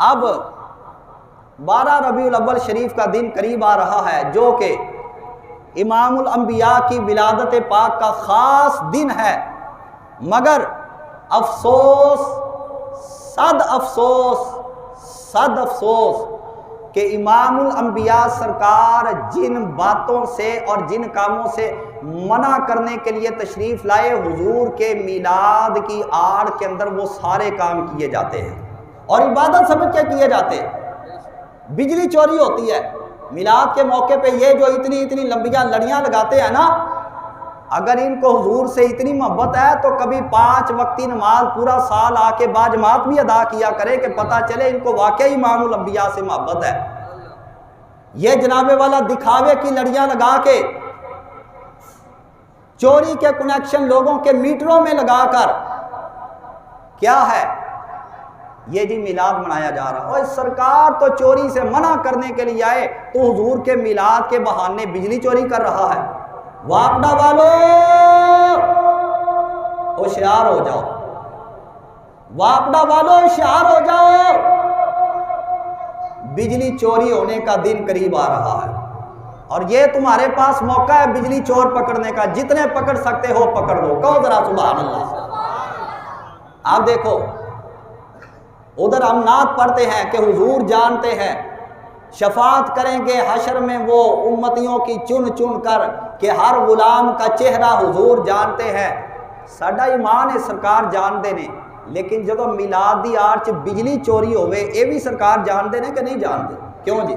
اب 12 ربیع الاول شریف کا دن قریب آ رہا ہے، جو کہ امام الانبیاء کی ولادت پاک کا خاص دن ہے، مگر افسوس، صد افسوس کہ امام الانبیاء سرکار جن باتوں سے اور جن کاموں سے منع کرنے کے لیے تشریف لائے، حضور کے میلاد کی آڑ کے اندر وہ سارے کام کیے جاتے ہیں اور عبادت سمجھ کے کیے جاتے ہیں۔ بجلی چوری ہوتی ہے میلاد کے موقع پہ، یہ جو اتنی لمبیاں لڑیاں لگاتے ہیں نا، اگر ان کو حضور سے اتنی محبت ہے تو کبھی 5 وقتی نماز پورا سال آ کے باجماعت بھی ادا کیا کرے کہ پتہ چلے ان کو واقعی امام الانبیاء سے محبت ہے۔ یہ جناب والا دکھاوے کی لڑیاں لگا کے، چوری کے کنیکشن لوگوں کے میٹروں میں لگا کر، کیا ہے یہ جی میلاد منایا جا رہا ہے۔ اور سرکار تو چوری سے منع کرنے کے لیے آئے تو حضور کے میلاد کے بہانے بجلی چوری کر رہا ہے۔ واپڈا والو ہوشیار ہو جاؤ، واپڈا والو ہوشیار ہو جاؤ، بجلی چوری ہونے کا دن قریب آ رہا ہے اور یہ تمہارے پاس موقع ہے بجلی چور پکڑنے کا، جتنے پکڑ سکتے ہو پکڑ دو۔ کہو ذرا سبحان اللہ۔ آپ دیکھو ادھر ہم نعت پڑھتے ہیں کہ حضور جانتے ہیں شفاعت کریں گے حشر میں وہ امتیوں کی چن چن کر، کہ ہر غلام کا چہرہ حضور جانتے ہیں۔ ساڈا ایمان ہے سرکار جانتے نے، لیکن جدو میلاد دی آڑ چ بجلی چوری ہوئے، یہ بھی سرکار جانتے نے کہ نہیں جانتے؟ کیوں جی؟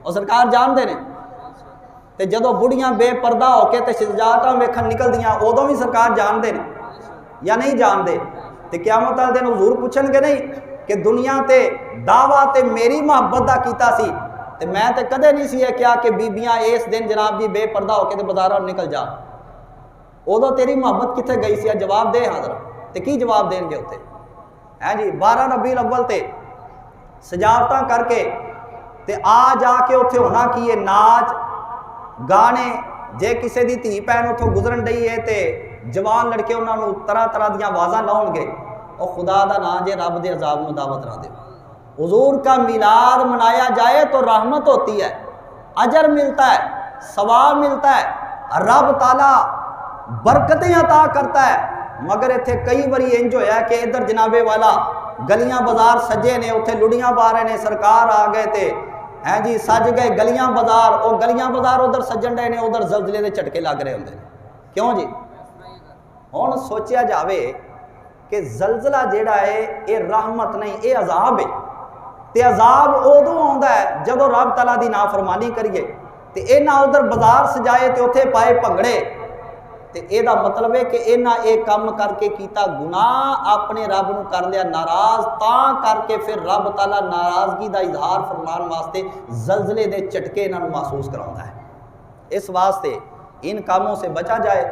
اور سرکار جانتے نے تے جدو بڑیاں بے پردہ ہو کے تے سجاوٹاں ویکھن نکل دیاں، ادوں بھی سرکار جانتے نے یا نہیں جانتے؟ تے قیامت والے دن حضور پوچھن گے نہیں کہ دنیا تے دعویٰ تے میری محبت دا کیتا سی تے میں تے کدے نہیں سی ہے کیا کہ بیبیاں اس دن جناب جی بے پردہ ہو کے تے بازاراں نکل جا، ادو تیری محبت کتنے گئی سی؟ جواب دے حاضر تے کی جواب دیں گے اتنے؟ ہے جی 12 ربیع الاول تے سجاوٹاں کر کے تے آ جا کے اتنے ہونا کی ہے ناچ گانے، جے کسے دی دھی بہن اتوں گزرن ڈئی ہے تے جوان لڑکے انہاں نوں طرح طرح دیاں آوازاں لاؤن گے، اور خدا دا نا جے رب دے عذاب نوں دعوت نہ دے۔ حضور کا میلاد منایا جائے تو رحمت ہوتی ہے، اجر ملتا ہے، ثواب ملتا ہے، رب تعالیٰ برکتیں عطا کرتا ہے۔ مگر اتنے کئی باری انج ہویا کہ ادھر جنابے والا گلیاں بازار سجے نے، اتنے لڑیاں پا رہے نے، سرکار آ گئے تھے ہیں جی سج گئے گلیاں بازار، اور گلیاں بازار ادھر سجن رہے نے، ادھر زلزلے دے جھٹکے لگ رہے ہوندے۔ کیوں جی؟ ہن سوچیا جاوے کہ زلزلہ جیڑا ہے یہ رحمت نہیں، یہ عذاب ہے، تے عذاب ادو آندا ہے جدو رب تعالیٰ دی نافرمانی کریے تے اینا ادھر بازار سجائے تے اتھے پائے پگڑے، تے اے دا مطلب ہے کہ اینا اے کم کر کے کیتا گناہ، اپنے رب نو کر لیا ناراض، تاں کر کے پھر رب تعالیٰ ناراضگی دا اظہار فرمان واسطے زلزلے دے چٹکے انہاں نو محسوس کراؤندا ہے۔ اس واسطے ان کاموں سے بچا جائے۔